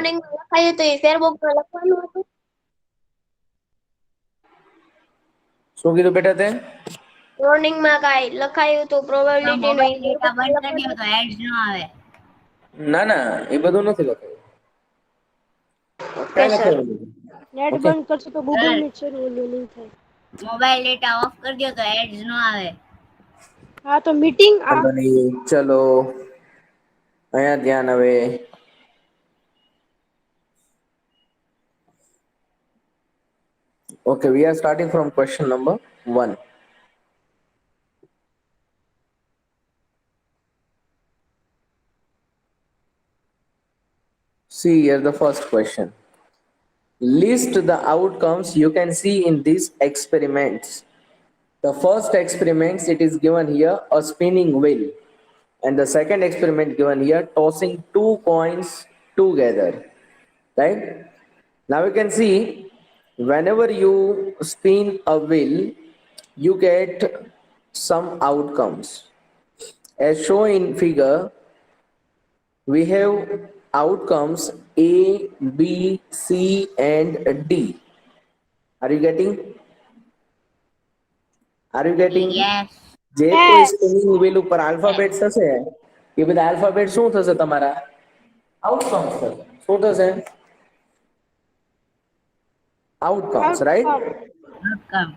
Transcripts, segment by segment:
મોર્નિંગમાં લખાયું હતું એ શેર બોક્સમાં લખવાનું હતું. શું કીધું બેટા તે? મોર્નિંગમાં કાંઈ લખાયું હતું પ્રોબેબિલિટીનું એ મોબાઈલ શેર ડેટા બોક્સમાં બંધ કરી દો લખવાનું. તો એડ્સ ન આવે. ના ના એ બધું નથી લખાયું. ઓકે કાંઈ સર. લખાયું નથી. નેટ ઓકે બંધ કરશો તો ગૂગલ સર મીટ શરૂ ઓલું નહીં થાય. મોબાઈલ ડેટા ઓફ કરી દો તો એડ્સ ન આવે. હા તો મીટિંગ વાંધો નહીં. ચલો અહીંયા ધ્યાન હવે. Okay, we are starting from question number 1. See here the first question. List the outcomes you can see in these experiments. The first experiment, it is given here a spinning wheel, and the second experiment given here tossing two coins together, right? Now you can see whenever you spin a wheel you get some outcomes. As shown in figure, we have outcomes A, B, C and D. Are you getting? Are you getting? Yes. જે કોઈ Yes. Spinning wheel ઉપર alphabets હશે એ બધા alphabet શું થશે તમારા outcomes થશે. શું થશે? Outcomes, right? Outcome.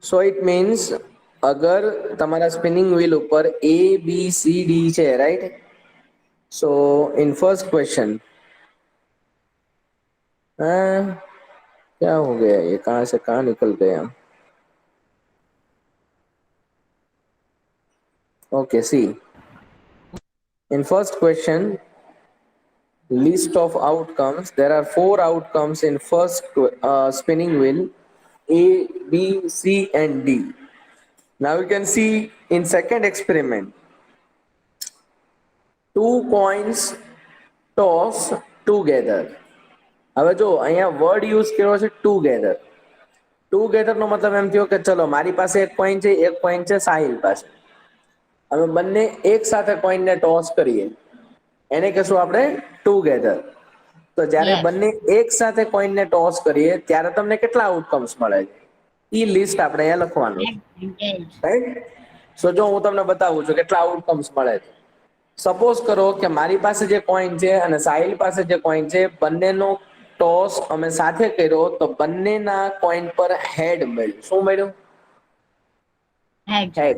So it means અગર તમારા સ્પિનિંગ વ્હીલ ઉપર A, B, C, D છે, right? So in first question, क्या हो गया ये, कहाँ से कहाँ निकल गया? Okay, see. In first question, list of outcomes. There are 4 outcomes in first spinning wheel: A, B, C, and D. Now you can see in second experiment, 2 coins toss together. હવે જો અહીંયા વર્ડ યુઝ કર્યો છે together. Together નો મતલબ એમ થયો કે ચલો મારી પાસે એક કોઈન છે, એક કોઈન છે સાહિલ પાસે. અમે બંને એક સાથે કોઈનને ટોસ કરીએ એને કહેશું આપણે ટુગેધર. તો જ્યારે Yes. બંને એક સાથે કોઈનને ટોસ કરીએ ત્યારે તમને કેટલા આઉટકમ્સ મળે છે ઈ લિસ્ટ આપણે અહીંયા લખવાનું છે, એડ્સ એન્ડ ટેલ્સ. રાઈટ? સો જો હું તમને બતાવું છું કેટલા આઉટકમ્સ મળે છે. સપોઝ કરો કે મારી પાસે જે કોઈન છે અને સાહિલ પાસે જે કોઈન છે, બંનેનો ટોસ અમે સાથે કર્યો તો બંનેના કોઈન પર હેડ મળ્યું. શું મળ્યું? Ads. Head.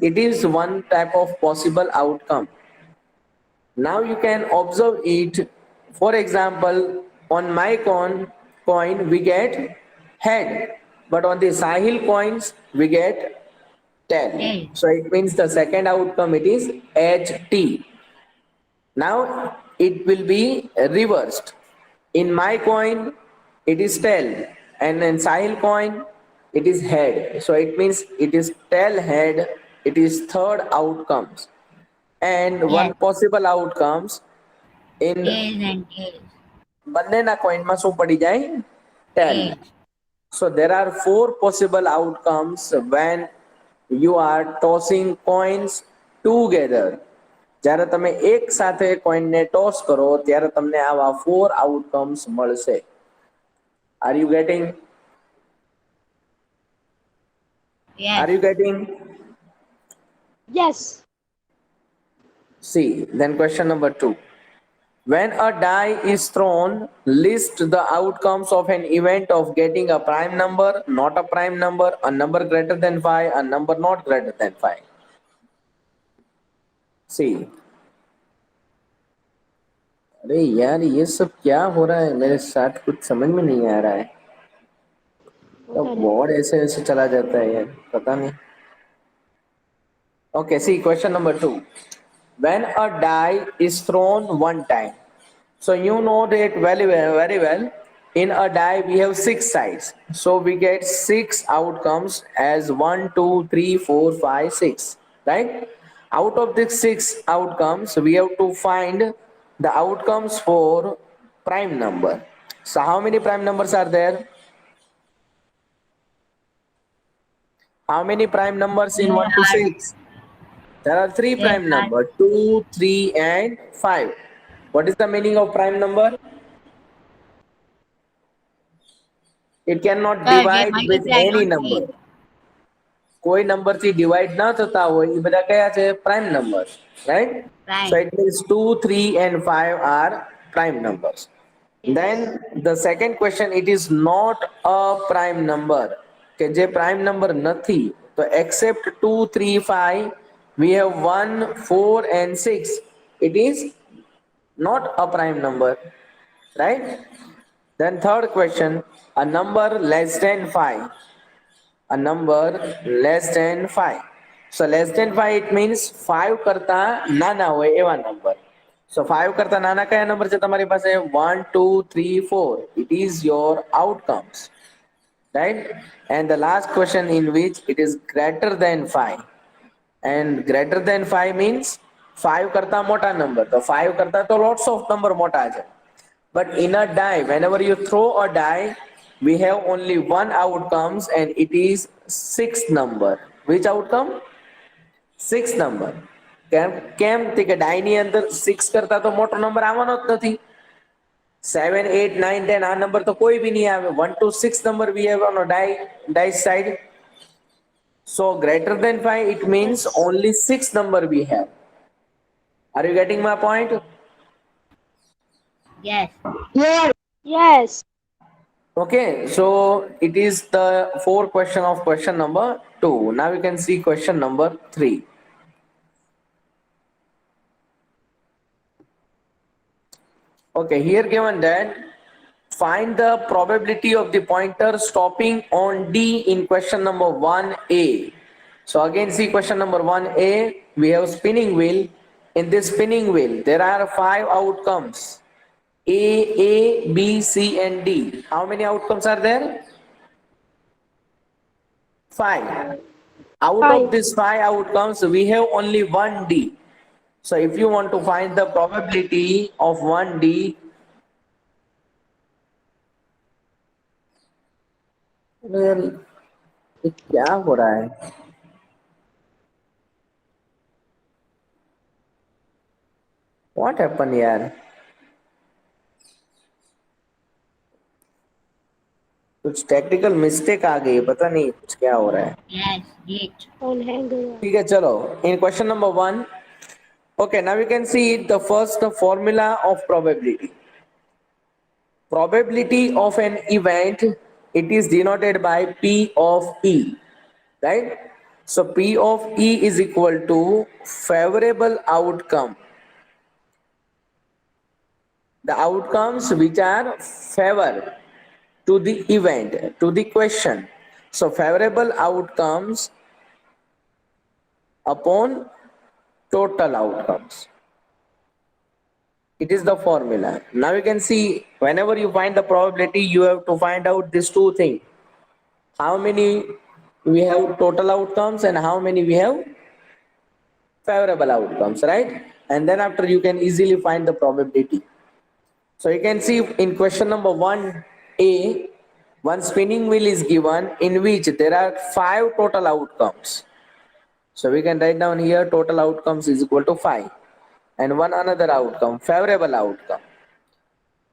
It is one type of possible outcome. Now you can observe it. For example, on my coin we get head, but on the Sahil coins we get tail. Tail. So it means the second outcome it is HT. Now it will be reversed. In my coin it is tail, and in Sahil coin it is head. So it means it is tail head. It is third outcomes. And one Yes. possible outcomes in tails and tails. બંનેના કોઈનમાં શું પડી જાય? tail. Tails. So there are 4 possible outcomes when you are tossing coins together. જ્યારે તમે એક સાથે કોઈનને toss કરો ત્યારે તમને આવા 4 આઉટકમ્સ મળશે. Are you getting? Yes. Are you getting? Yes. See, then question number 2. When a die is thrown, list the outcomes of an event of getting a prime number, not a prime number, a number greater than 5, a number not greater than 5. See. अरे यार ये सब क्या हो रहा है मेरे साथ, कुछ समझ में नहीं आ रहा है. तो बोर्ड ऐसे ऐसे चला जाता है यार, पता नहीं. Okay, see question number 2. When a die is thrown one time, so you know that very well. In a die we have 6 sides, so we get 6 outcomes as 1, 2, 3, 4, 5, 6, right? Out of these 6 outcomes, we have to find the outcomes for prime number. So how many prime numbers are there? How many prime numbers in 1 to 6? There are 3 There prime are numbers, 2, 3 and 5. What is the meaning of prime number? It cannot જે divide with multiply any not number. થઈ કોઈ number થી divide ના થતા હોય એ બધા કયા છે? Prime numbers, right? Prime. So it means 2, 3 and 5 are prime numbers. Then the second question, it is not a prime number. કે જે prime number નથી, તો except 2, 3, 5 we have 1, 4 and 6. It is not a prime number, right? Then third question, a number less than 5. A number less than 5. So less than 5 it means 5 કરતા નાના હોય એવા number. So 5 કરતા નાના કયા number છે તમારી પાસે? 1, 2, 3, 4. It is your outcomes, right? And the last question, in which it is greater than 5. And greater than 5 means 5 કરતા મોટા નંબર. તો 5 કરતા તો lots of number મોટા છે. But in a die, whenever you throw a die, we have only one outcomes and it is sixth number. Which outcome? Sixth number. કેમ કે die ની અંદર 6 કરતા તો મોટો નંબર આવવાનો જ નથી. 7, 8, 9, 10 આ નંબર તો કોઈ બી નહીં આવે. 1 to 6 number we have on a die side. So greater than 5 it means only 6 number we have. Are you getting my point? Yes. Yes. Okay, so it is the fourth question of question number 2. Now we can see question number 3. Okay, here given that find the probability of the pointer stopping on D in question number 1A. So again see question number 1A, we have spinning wheel. In this spinning wheel there are 5 outcomes. A, B, C and D. How many outcomes are there? 5. Out of 5. these 5 outcomes, we have only one D. So if you want to find the probability of one D, well, ये क्या हो रहा है? What happened यार? कुछ technical mistake आ गई, पता नहीं कुछ क्या हो रहा है. Yes. Gate. On hang हुआ. ठीक है, चलो. In question number 1, okay, now we can see the first formula of probability. Probability of an event, it is denoted by P of E, right? So P of E is equal to favorable outcome. The outcomes which are favor to the event, to the question. So favorable outcomes upon total outcomes. It is the formula. Now you can see whenever you find the probability, you have to find out these two things. How many we have total outcomes and how many we have favorable outcomes, right? And then after you can easily find the probability. So you can see in question number 1A, one spinning wheel is given in which there are 5 total outcomes. So we can write down here total outcomes is equal to 5. And one another outcome, favorable outcome.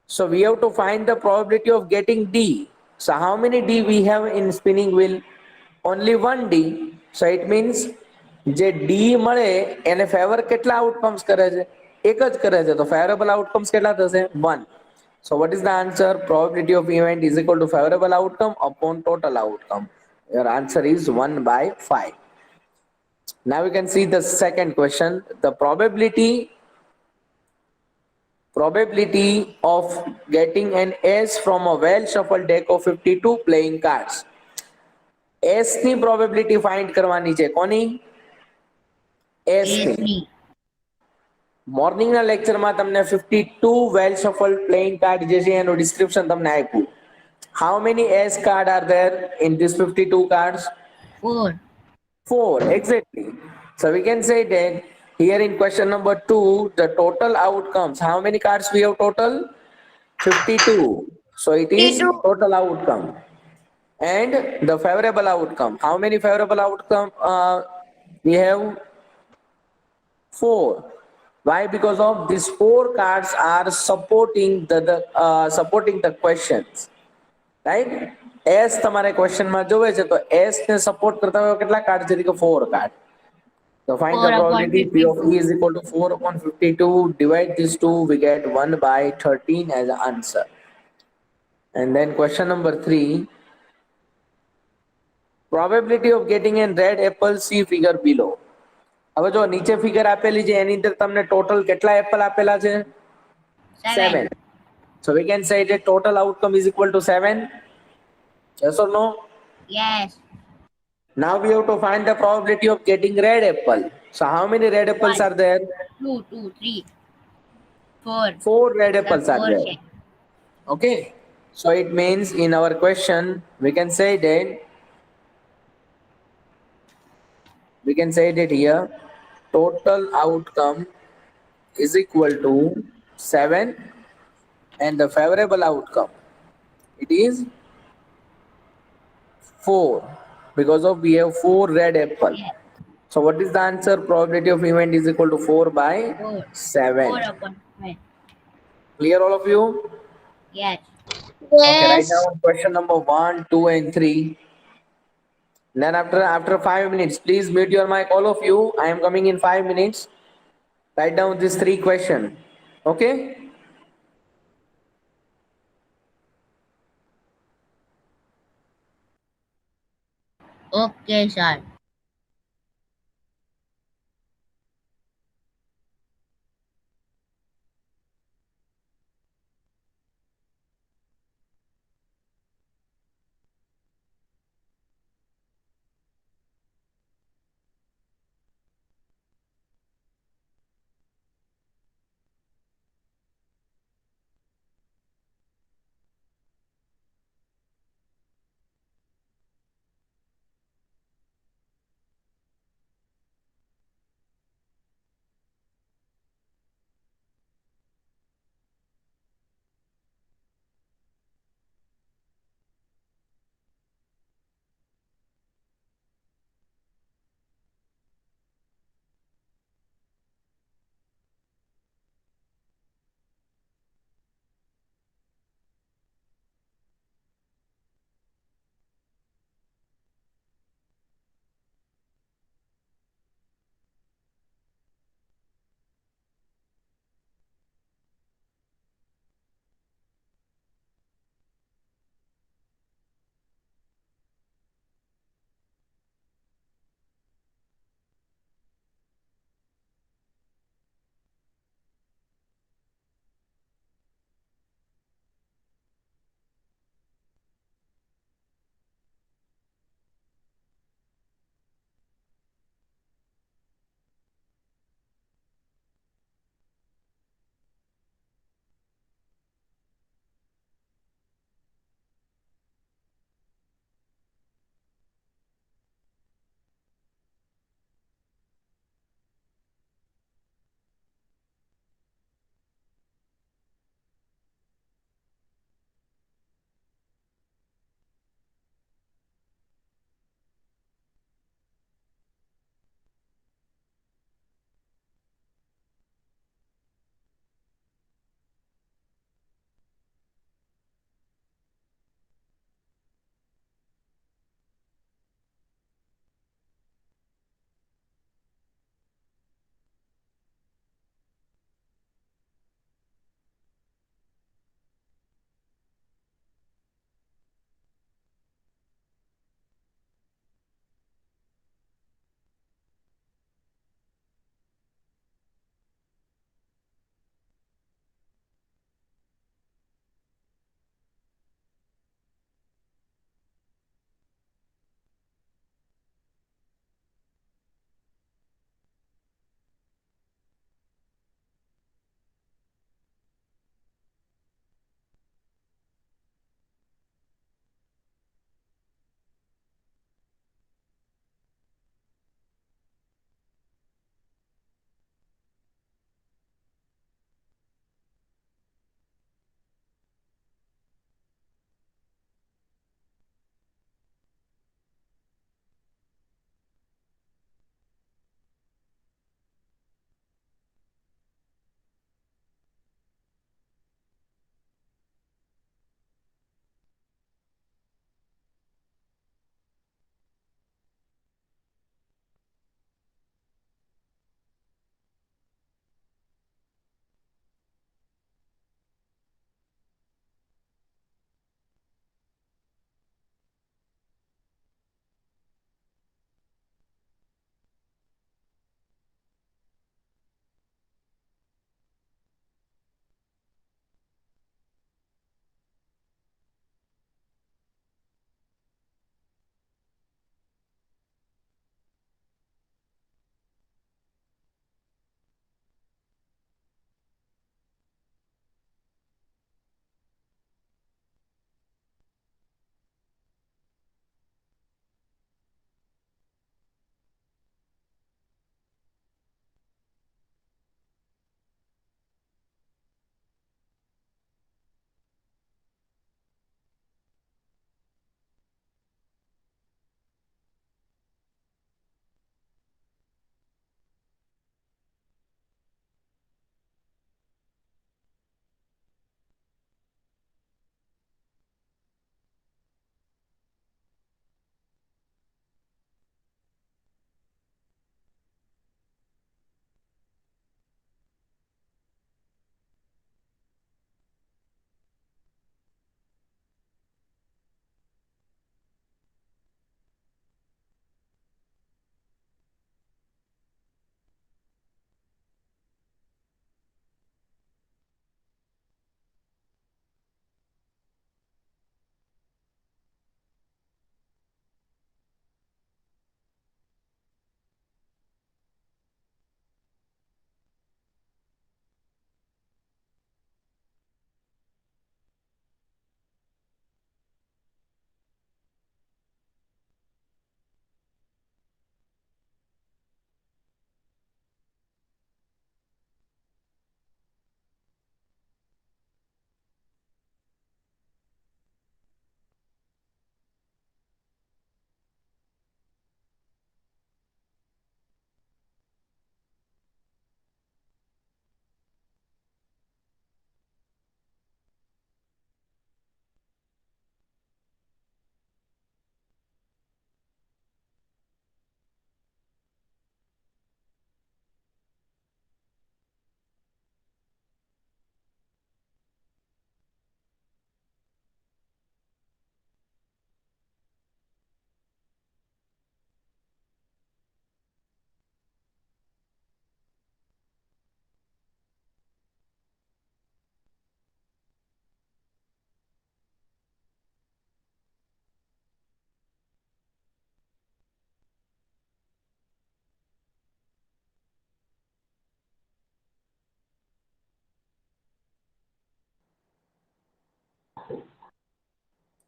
So we have to find the probability of getting D. So how many D we have in spinning wheel? Only one D. So it means જે D મળે એને favour કેટલા outcomes કરે છે? એક જ કરે છે. તો ફેવરેબલ આઉટકમ્સ કેટલા થશે? 1. So what is the answer? Probability of event is equal to favorable outcome upon total outcome. Your answer is 1/5. Now we can see the second question. The probability of getting an S from a well shuffled deck of 52 playing cards. S ની probability find કરવાની છે. કોની? S ની. Yes. Morning ના lecture માં તમને 52 well shuffled playing card જે છે એનું ડિસ્ક્રિપ્શન તમને આપ્યું. How many S card are there in these 52 cards? 4. 4, exactly. So we can say that here in question number 2, the total outcomes, how many cards we have total? 52. So it is 52. total outcome. And the favorable outcome, how many favorable outcome we have? 4. Why? Because of these 4 cards are supporting the questions, right? S તમારે ક્વેશ્ચનમાં જોવે છે તો S ને support કરતા હોય કેટલા card છે કે 4 card. So find the 4 upon probability P of 52. E is equal to 4 upon 52. Divide these two, we get 1 by 13 as the answer. And then question number 3. Probability of getting a red apple, see figure below. હવે જો નીચે figure આપેલી છે એની અંદર તમને total કેટલા Apple આપેલા છે? 7. 7. So we can say that total outcome is equal to 7. Yes or no? Yes. Now we have to find the probability of getting red apple. So how many red apples 1, are there? 2, 2, 3, 4. 4 red Sir, apples are 4 there. છે. Okay. So it means in our question we can say that here total outcome is equal to 7 and the favorable outcome it is 4 because of we have 4 red apple. Yes. So what is the answer? Probability of event is equal to 4 by 4. 7. 4 upon 7. Clear all of you? Yes. Okay, write Yes. down question number 1, 2 and 3. Then after 5 minutes, please mute your mic, all of you. I am coming in 5 minutes. Write down these 3 questions. Okay? Okay, sir.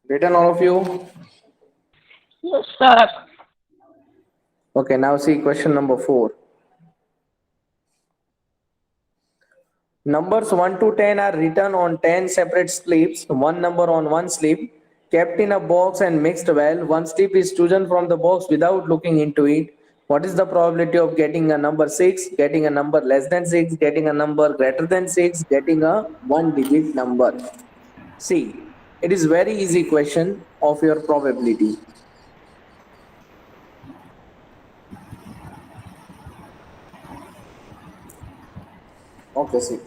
Written all of you? Yes, sir. Okay, now see question number 4. Numbers 1 to 10 are written on 10 separate slips, one number on one slip, kept in a box and mixed well. One slip is chosen from the box without looking into it. What is the probability of getting a number 6, getting a number less than 6, getting a number greater than 6, getting a one digit number? See, it is very easy question of your probability. Okay, see.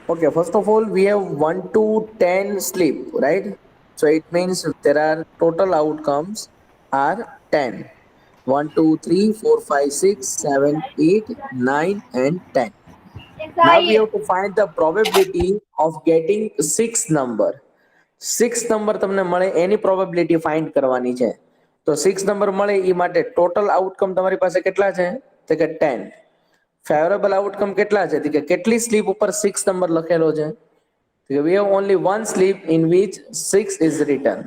Okay, first of all, we have 1 to 10 sleep, right? So it means there are total outcomes are 10. 1, 2, 3, 4, 5, 6, 7, 8, 9, and 10. Now we have to find the probability of getting 6 number. 6 number તમને મળે એની probability find કરવાની છે. તો 6 number મળે એ માટે total outcome તમારી પાસે કેટલા છે? તો કે 10. ફેવરેબલ આઉટકમ કેટલા છે? તો કે કેટલી સ્લીપ ઉપર 6 નંબર લખેલો છે? તો we have only one slip in which 6 is written.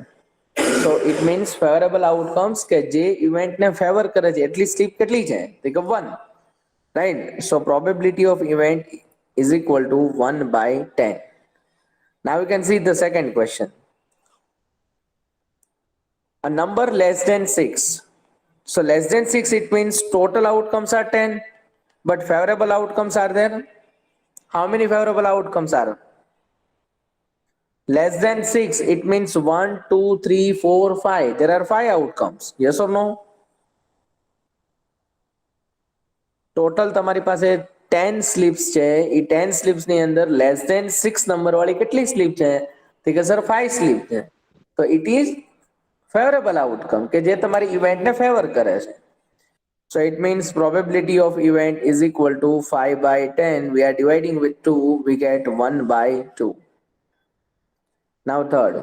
So it means favorable outcomes કે જે ઇવેન્ટ ને ફેવર કરે છે એટલી સ્લીપ કેટલી છે? તો કે 1. Right? So probability of event is equal to 1 by 10. Now we can see the second question. A number less than 6. So less than 6, it means total outcomes are 10, but favorable outcomes are there. How many favorable outcomes are? Less than 6, it means 1, 2, 3, 4, 5. There are 5 outcomes. Yes or no? Total તમારી પાસે 10 sleeps છે. એ 10 sleeps ની અંદર less than 6 number વાળી કેટલી slip છે? તો કે સર 5 સ્લીપ છે. તો ઇટ ઇઝ ફેવરેબલ આઉટકમ કે જે તમારી ઇવેન્ટને ફેવર કરે છે. So it means probability of event is equal to 5 by 10. We are dividing with 2. We get 1 by 2. Now third.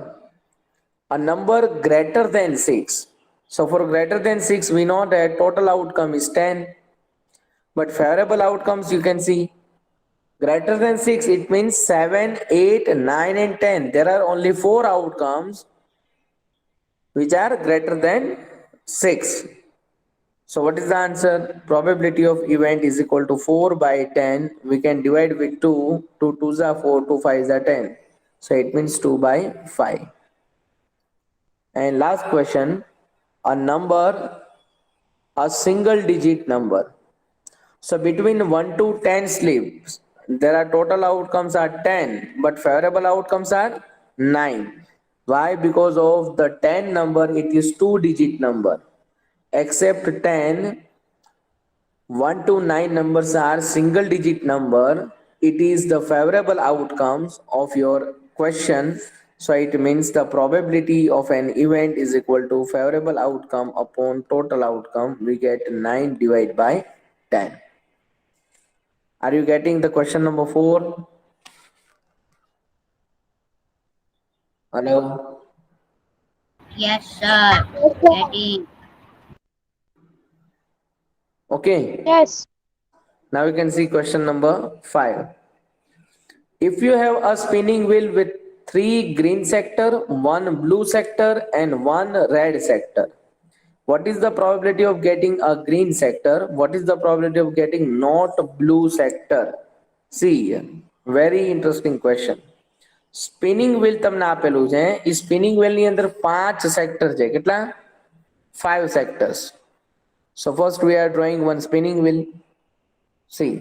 A number greater than 6. So for greater than 6, we know that total outcome is 10. But favorable outcomes you can see. Greater than 6, it means 7, 8, 9 and 10. There are only 4 outcomes which are greater than 6. So what is the answer? Probability of event is equal to 4 by 10. We can divide with 2. 2 2s are 4, 2 5s are 10. So it means 2 by 5. And last question, a number, a single digit number. So between 1 to 10 sleeps, there are total outcomes are 10, but favorable outcomes are 9. Why? Because of the 10 number, it is 2 digit number. Except 10, 1 to 9 numbers are single digit number. It is the favorable outcomes of your question. So it means the probability of an event is equal to favorable outcome upon total outcome. We get 9 divided by 10. Are you getting the question number 4? Hello? Yes, sir. Getting. Okay. Yes. Now we can see question number 5. If you have a spinning wheel with 3 green sector, 1 blue sector and 1 red sector, what is the probability of getting a green sector? What is the probability of getting not blue sector? See, very interesting question. Spinning wheel તમને આપેલું છે. એ spinning wheel ની અંદર 5 sector છે. કેટલા? 5 sectors. So first we are drawing one spinning wheel. See,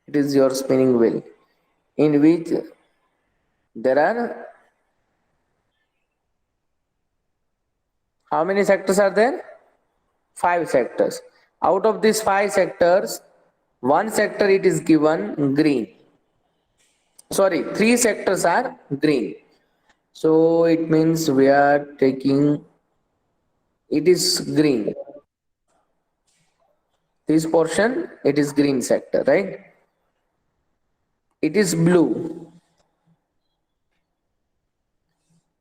it is your spinning wheel in which there are how many sectors are there? 5 sectors. Out of these 5 sectors, one sector it is given green. Sorry, 3 sectors are green. So it means we are taking, it is green. This portion, it is green sector, right? It is blue.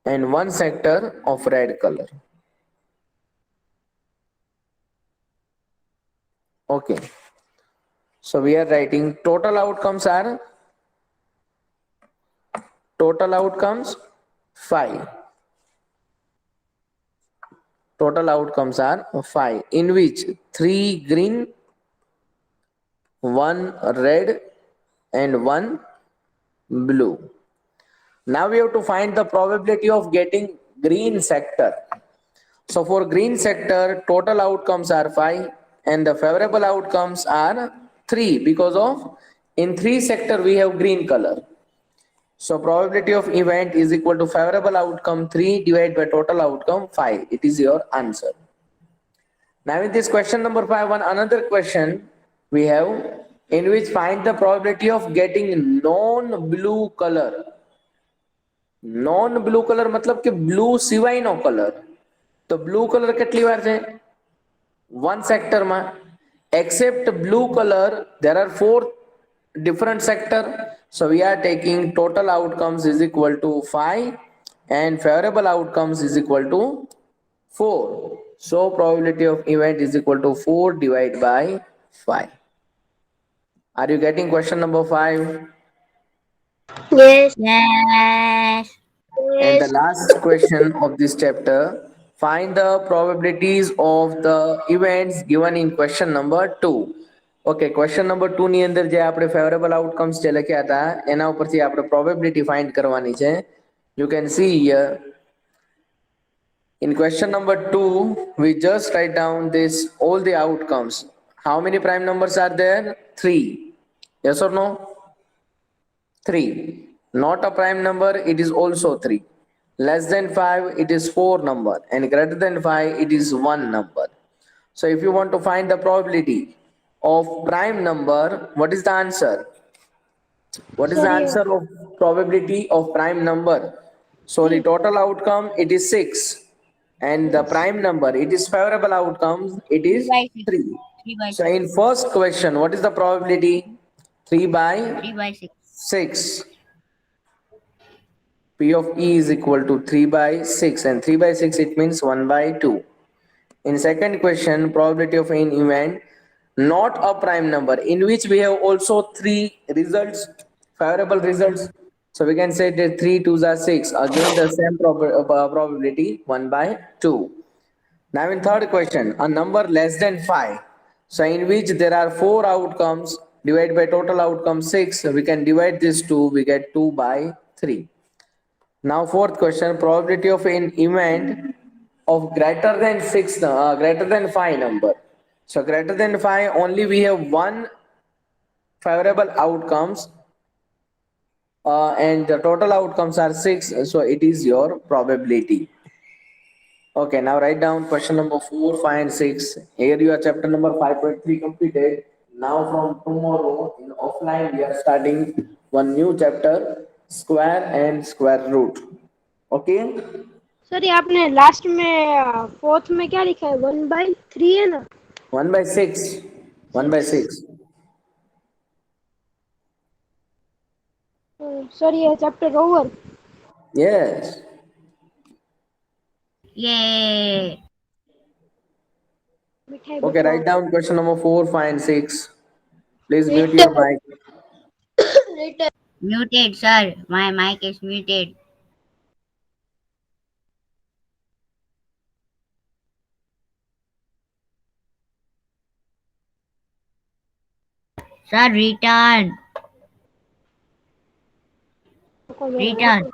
And one sector of red color. Okay. So we are writing total outcomes 5. Total outcomes are 5, in which 3 green, 1 red, and 1 blue. Now we have to find the probability of getting green sector. So for green sector, total outcomes are 5 and the favorable outcomes are 3 because of in 3 sector we have green color. So probability of event is equal to favorable outcome 3 divided by total outcome 5. It is your answer. Now in this question number 5, one another question we have in which find the probability of getting non-blue color. Non-blue color मतलब कि blue સિવાયનો colour. તો blue color કેટલી વાર છે? One sector માં. Except blue color, there are 4 different sector. So we are taking total outcomes is equal to 5 and favorable outcomes is equal to 4. So probability of event is equal to 4 divided by 5. Are you getting question number 5? Yes. Yes. And the Yes. last question of this chapter, find the probabilities of the events given in question number 2. Okay question number 2 ની અંદર જે આપણે favourable outcomes જે લખ્યા હતા એના ઉપરથી આપણે પ્રોબેબિલિટી ફાઇન્ડ કરવાની છે. You can see here in question number 2 we just write down this all the outcomes. How many prime numbers are there? 3. Yes or no? 3. Not a prime number, it is also 3. Less than 5, it is 4 number, and greater than 5, it is 1 number. So if you want to find the probability of prime number, what is the answer? What is the Sorry. answer of probability of prime number? So the total outcome, it is 6, and the prime number, it is favorable outcomes, it 3 is by 6. 3. 3 by So 6. in first question, what is the probability? 3 by 3 by 6. 6. P of E is equal to 3 by 6, and 3 by 6 it means 1 by 2. In second question, probability of an event not a prime number in which we have also 3 results, favorable results. So we can say that 3 2s are 6. Again the same probability 1 by 2. Now in third question, a number less than 5. So in which there are 4 outcomes divided by total outcome 6. We can divide this 2, we get 2 by 3. Now fourth question, probability of an event of greater than 5 number. So greater than 5, only we have one favorable outcomes and the total outcomes are 6. So it is your probability. Okay, now write down question number 4, 5 and 6. Here your chapter number 5.3 completed. Now from tomorrow in offline we are starting one new chapter, square and square root. Okay. Sir ये आपने last में fourth में क्या लिखा है 1/3 है ना 1 by 6. 1 by 6. Sir ये चैप्टर ओवर Yes. Yay. मिठाई Okay, बटवा write down question number 4, 5 and 6. Please mute your return mic. Return Muted, sir. My mic is muted. Sir, return. Return.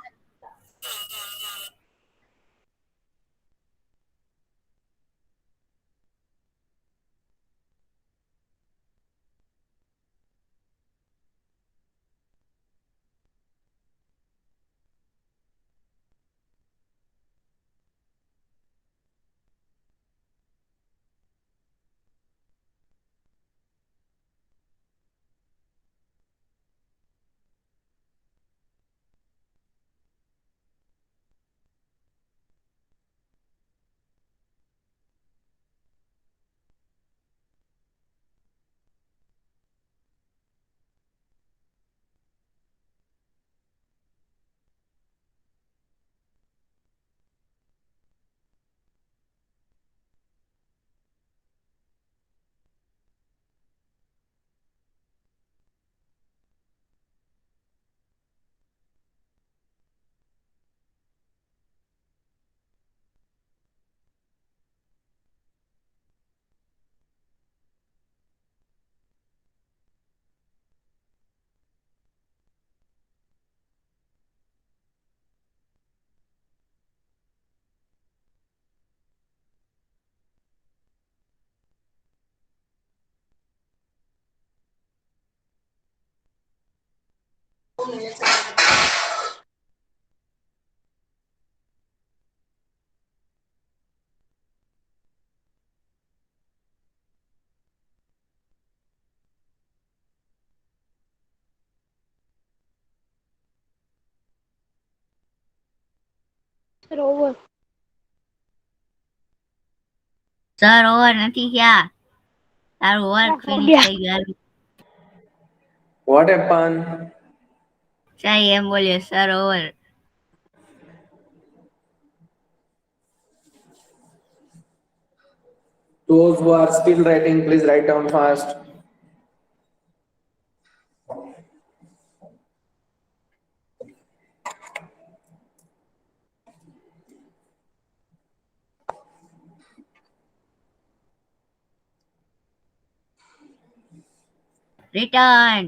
Sir over. Sir over નથી થયા. તારું work હો finish ગયા. થઈ ગયું. What happened? Sir એમ બોલ્યો sir over. Those who are still writing, please write down fast. Return.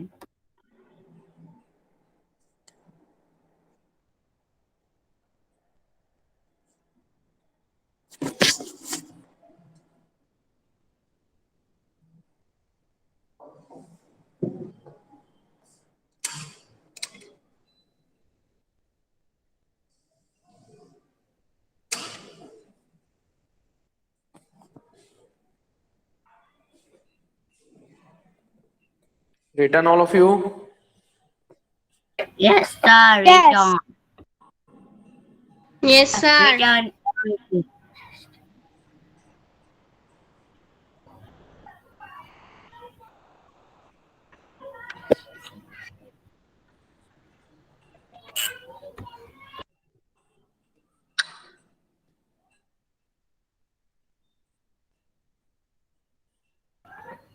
Written all of you? Yes, sir. Yes. Return. Yes sir. Return.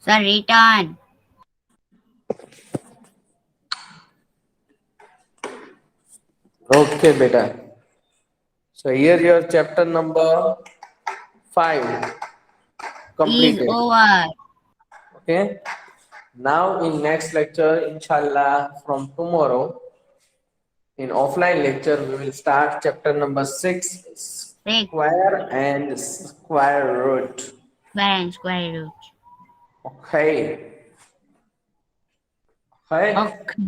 Sir, return. Okay, beta. So here your chapter number 5 Is completed. over. Okay. Now in next lecture, inshallah, from tomorrow, in offline lecture, we will start chapter number 6, Six. square and square root. Square and square root. Okay. Okay. Okay.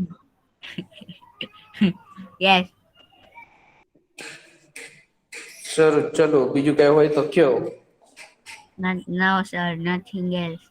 Yes. ચલો ચલો બીજું કઈ હોય તો કયો. No, sir. Nothing else.